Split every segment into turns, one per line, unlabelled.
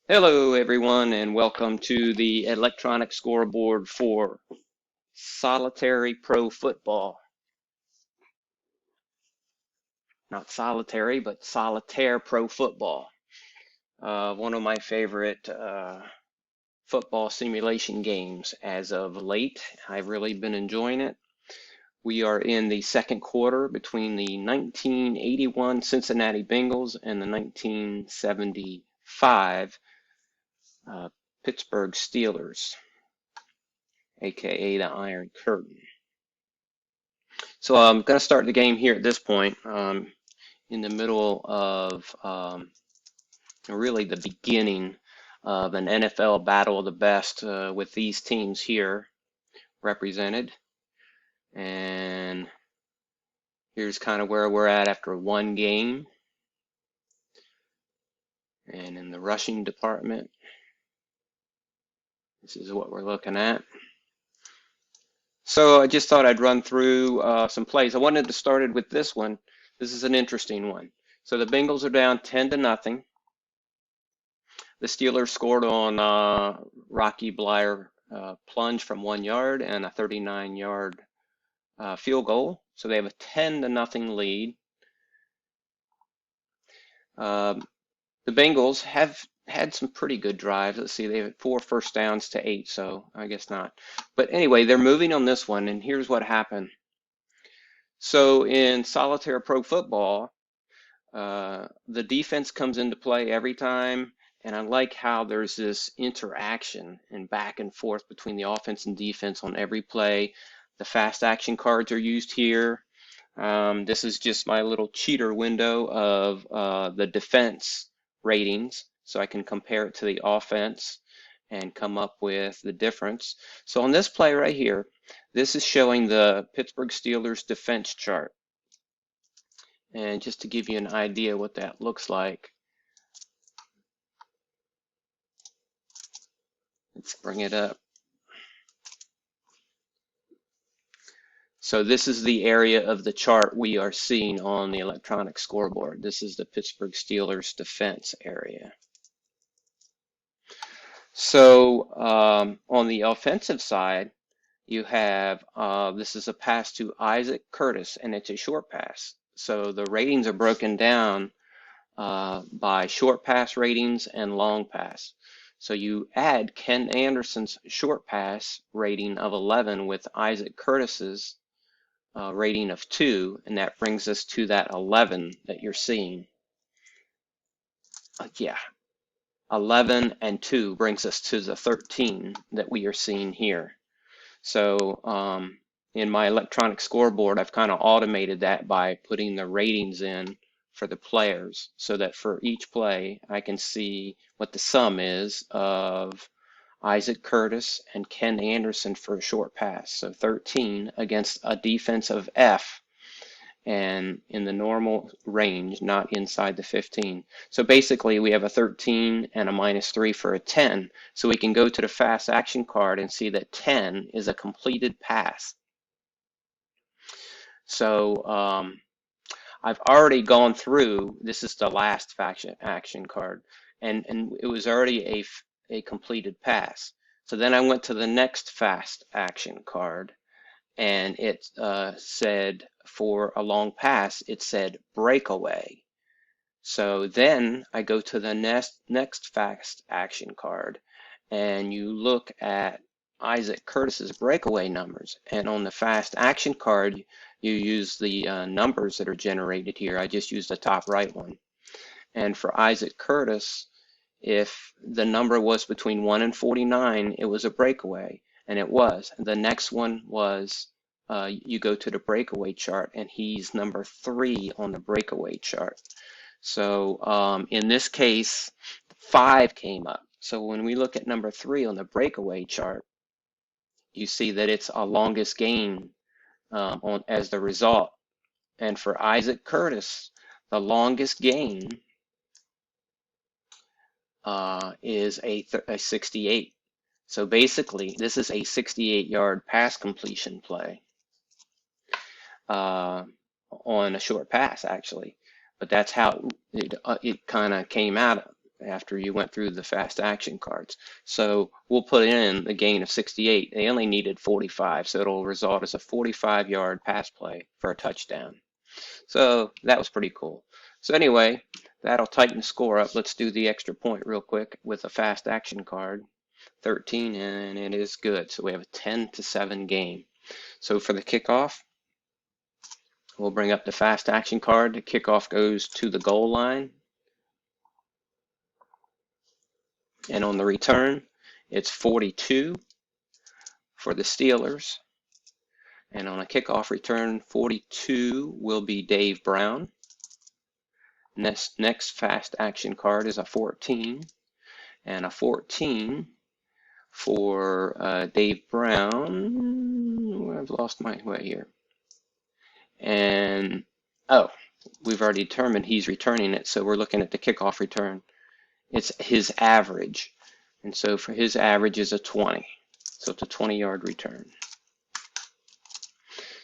Hello, everyone, and welcome to the electronic scoreboard for Solitary Pro Football. Not solitary, but Solitaire Pro Football. One of my favorite football simulation games as of late. I've really been enjoying it. We are in the second quarter between the 1981 Cincinnati Bengals and the 1975 uh, Pittsburgh Steelers, aka the Iron Curtain. So I'm going to start the game here at this point, in the middle of really the beginning of an NFL battle of the best with these teams here represented. And here's kind of where we're at after one game. And in the rushing department, this is what we're looking at. So I just thought I'd run through some plays. I wanted to start with this one. This is an interesting one. So the Bengals are down 10-0. The Steelers scored on Rocky Bleier plunge from 1 yard and a 39-yard field goal. So they have a 10-0 lead. The Bengals have had some pretty good drives. Let's see, they have 4 first downs to 8, so I guess not. But anyway, they're moving on this one, and here's what happened. So in Solitaire Pro Football, the defense comes into play every time, and I like how there's this interaction and back and forth between the offense and defense on every play. The fast action cards are used here. This is just my little cheater window of the defense ratings, so I can compare it to the offense and come up with the difference. So on this play right here, this is showing the Pittsburgh Steelers defense chart. And just to give you an idea what that looks like, let's bring it up. So this is the area of the chart we are seeing on the electronic scoreboard. This is the Pittsburgh Steelers defense area. So on the offensive side, you have, this is a pass to Isaac Curtis, and it's a short pass. So the ratings are broken down by short pass ratings and long pass. So you add Ken Anderson's short pass rating of 11 with Isaac Curtis's rating of 2, and that brings us to that 11 that you're seeing. Yeah, 11 and 2 brings us to the 13 that we are seeing here. So in my electronic scoreboard, I've kind of automated that by putting the ratings in for the players, so that for each play I can see what the sum is of Isaac Curtis and Ken Anderson for a short pass. So 13 against a defense of F, and in the normal range, not inside the 15. So basically we have a 13 and a -3 for a 10. So we can go to the fast action card and see that 10 is a completed pass. So I've already gone through, this is the last action card, and it was already a completed pass. So then I went to the next fast action card, and it said for a long pass, it said breakaway. So then I go to the next fast action card, and you look at Isaac Curtis's breakaway numbers. And on the fast action card, you use the numbers that are generated here. I just used the top right one. And for Isaac Curtis, if the number was between 1 and 49, it was a breakaway, and it was. The next one was, you go to the breakaway chart, and he's number 3 on the breakaway chart. So in this case, 5 came up. So when we look at number 3 on the breakaway chart, you see that it's a longest gain as the result. And for Isaac Curtis, the longest gain is a 68. So basically, this is a 68-yard pass completion play on a short pass, actually. But that's how it kind of came out after you went through the fast action cards. So we'll put in a gain of 68. They only needed 45, so it'll result as a 45-yard pass play for a touchdown. So that was pretty cool. So anyway, that'll tighten the score up. Let's do the extra point real quick with a fast action card. 13, and it is good. So we have a 10-7 game. So for the kickoff, we'll bring up the fast action card. The kickoff goes to the goal line. And on the return, it's 42 for the Steelers. And on a kickoff return, 42 will be Dave Brown. Next fast action card is a 14. And a 14 for Dave Brown. I've lost my way here. And, oh, we've already determined he's returning it, so we're looking at the kickoff return. It's his average. And so for his average is a 20. So it's a 20-yard return.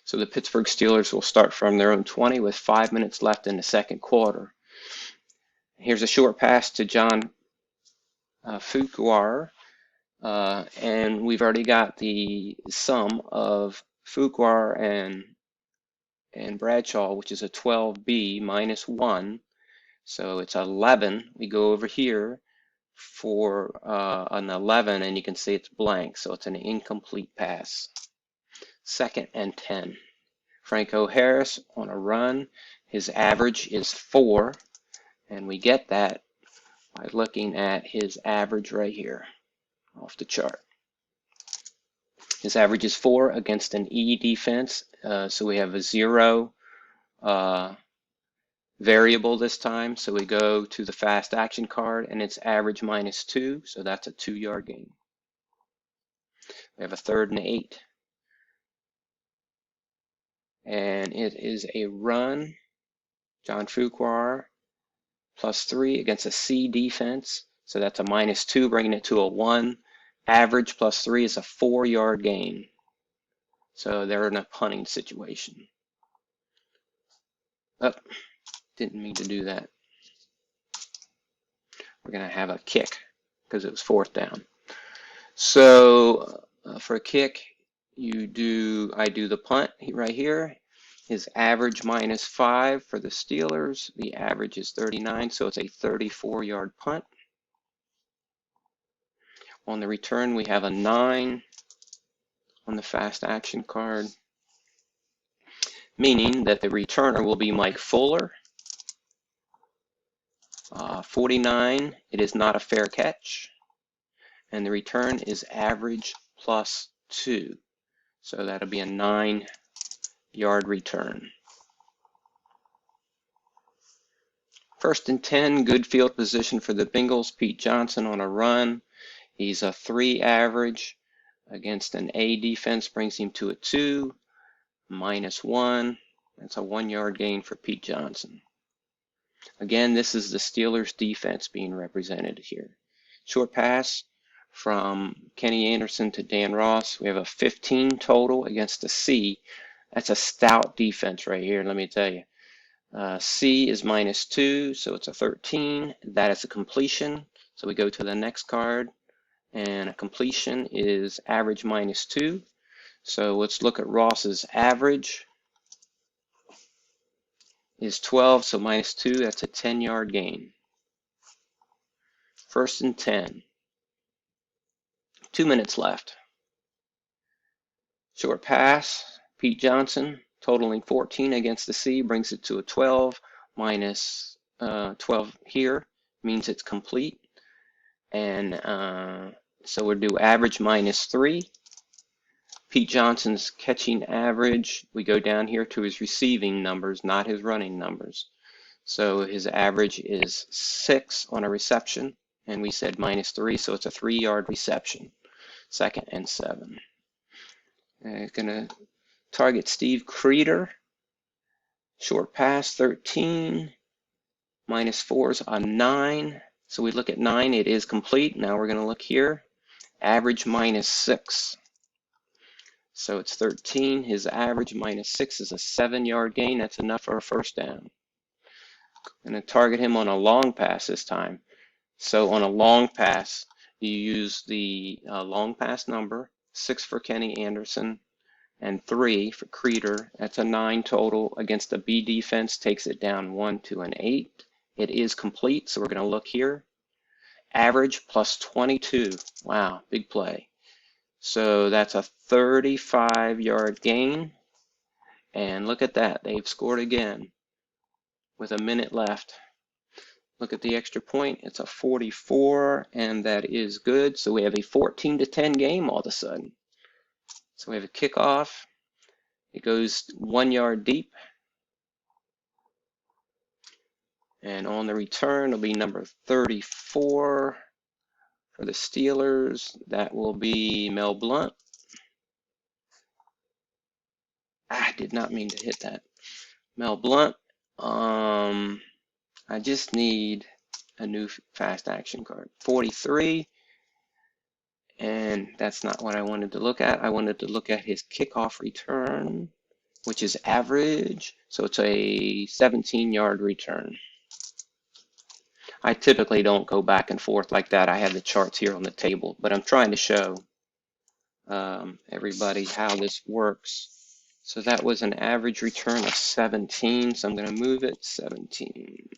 So the Pittsburgh Steelers will start from their own 20 with 5 minutes left in the second quarter. Here's a short pass to John Fuqua. And we've already got the sum of Fuqua and Bradshaw, which is a 12B minus 1. So it's 11. We go over here for an 11, and you can see it's blank. So it's an incomplete pass. 2nd and 10. Franco Harris on a run. His average is 4. And we get that by looking at his average right here off the chart. His average is 4 against an E defense. So we have a 0 variable this time. So we go to the fast action card, and it's average minus 2. So that's a 2-yard gain. We have a 3rd and 8. And it is a run. John Fuqua +3 against a C defense. So that's a minus 2, bringing it to a 1. Average +3 is a 4-yard gain. So they're in a punting situation. Oh, didn't mean to do that. We're going to have a kick because it was 4th down. So for a kick, I do the punt right here. His average -5 for the Steelers. The average is 39, so it's a 34-yard punt. On the return, we have a 9 on the fast action card, meaning that the returner will be Mike Fuller. 49, it is not a fair catch. And the return is average +2. So that'll be a 9-yard return. 1st and 10, good field position for the Bengals. Pete Johnson on a run. He's a 3 average against an A defense, brings him to a 2, -1. That's a 1-yard gain for Pete Johnson. Again, this is the Steelers defense being represented here. Short pass from Kenny Anderson to Dan Ross. We have a 15 total against a C. That's a stout defense right here, let me tell you. C is -2, so it's a 13. That is a completion. So we go to the next card, and a completion is average -2. So let's look at Ross's average. Is 12, so -2, that's a 10-yard gain. 1st and 10. 2 minutes left. Short pass, Pete Johnson, totaling 14 against the C, brings it to a 12. -12 here means it's complete. And so we'll do average -3. Pete Johnson's catching average, we go down here to his receiving numbers, not his running numbers. So his average is 6 on a reception, and we said -3, so it's a 3-yard reception. 2nd and 7. Gonna target Steve Creeder. Short pass, 13. -4 is a 9. So we look at 9, it is complete. Now we're gonna look here. Average -6. So it's 13. His average -6 is a 7-yard gain. That's enough for a 1st down. I'm going to target him on a long pass this time. So on a long pass, you use the long pass number, 6 for Kenny Anderson and 3 for Creeder. That's a 9 total against the B defense, takes it down 1 to an 8. It is complete, so we're going to look here. Average plus 22. Wow, big play. So that's a 35-yard gain. And look at that, they've scored again with a minute left. Look at the extra point, it's a 44, and that is good. So we have a 14-10 game all of a sudden. So we have a kickoff. It goes 1 yard deep. And on the return, it'll be number 34 for the Steelers. That will be Mel Blount. I did not mean to hit that. Mel Blount. I just need a new fast action card. 43. And that's not what I wanted to look at. I wanted to look at his kickoff return, which is average. So it's a 17-yard return. I typically don't go back and forth like that. I have the charts here on the table, but I'm trying to show everybody how this works. So that was an average return of 17. So I'm going to move it 17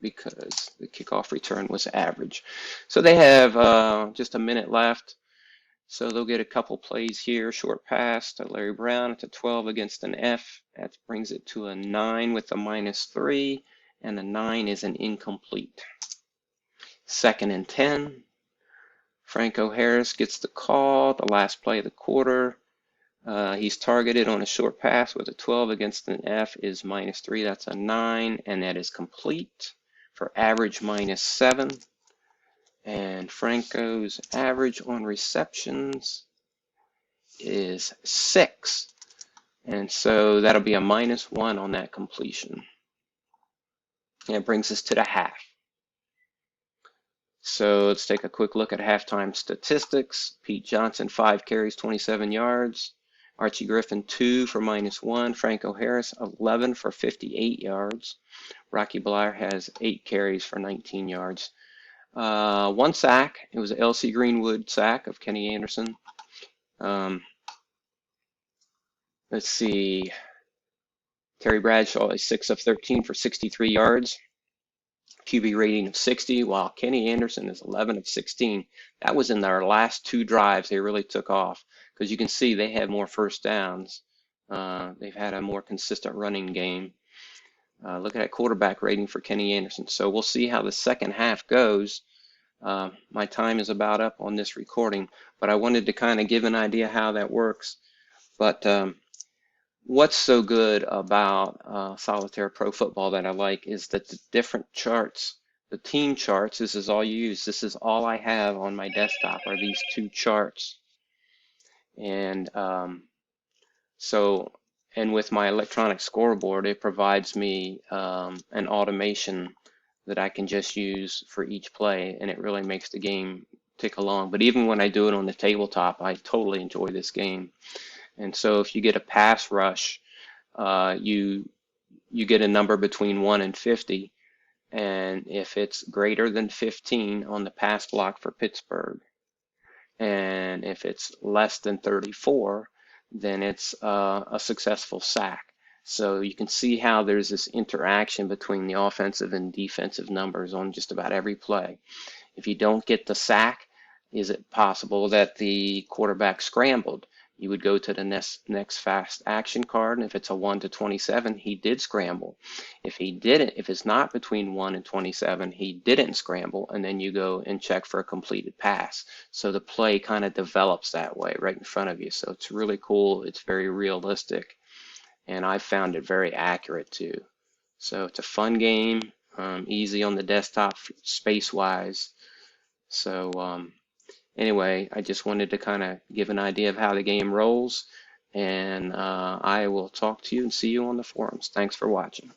because the kickoff return was average. So they have just a minute left. So they'll get a couple plays here. Short pass to Larry Brown. It's a 12 against an F. That brings it to a 9 with a -3. And a 9 is an incomplete. 2nd and 10. Franco Harris gets the call, the last play of the quarter. He's targeted on a short pass with a 12 against an F is -3. That's a 9, and that is complete for average -7. And Franco's average on receptions is 6. And so that'll be a -1 on that completion. And it brings us to the half. So let's take a quick look at halftime statistics. Pete Johnson, 5 carries, 27 yards. Archie Griffin, 2 for -1. Franco Harris, 11 for 58 yards. Rocky Bleier has 8 carries for 19 yards. 1 sack. It was an L.C. Greenwood sack of Kenny Anderson. Let's see. Terry Bradshaw is 6 of 13 for 63 yards. QB rating of 60, while Kenny Anderson is 11 of 16. That was in their last 2 drives. They really took off because you can see they had more first downs. They've had a more consistent running game. Look at that quarterback rating for Kenny Anderson. So we'll see how the second half goes. My time is about up on this recording, but I wanted to kind of give an idea how that works. But what's so good about Solitaire Pro Football that I like is that the different charts, the team charts, this is all you use. This is all I have on my desktop are these 2 charts. And and with my electronic scoreboard, it provides me an automation that I can just use for each play, and it really makes the game tick along. But even when I do it on the tabletop, I totally enjoy this game. And so if you get a pass rush, you get a number between 1 and 50. And if it's greater than 15 on the pass block for Pittsburgh, and if it's less than 34, then it's a successful sack. So you can see how there's this interaction between the offensive and defensive numbers on just about every play. If you don't get the sack, is it possible that the quarterback scrambled? You would go to the next fast action card, and if it's a 1 to 27, he did scramble. If he didn't, if it's not between 1 and 27, he didn't scramble, and then you go and check for a completed pass. So the play kind of develops that way right in front of you. So it's really cool. It's very realistic, and I found it very accurate too. So it's a fun game, easy on the desktop space-wise. So anyway, I just wanted to kind of give an idea of how the game rolls, and I will talk to you and see you on the forums. Thanks for watching.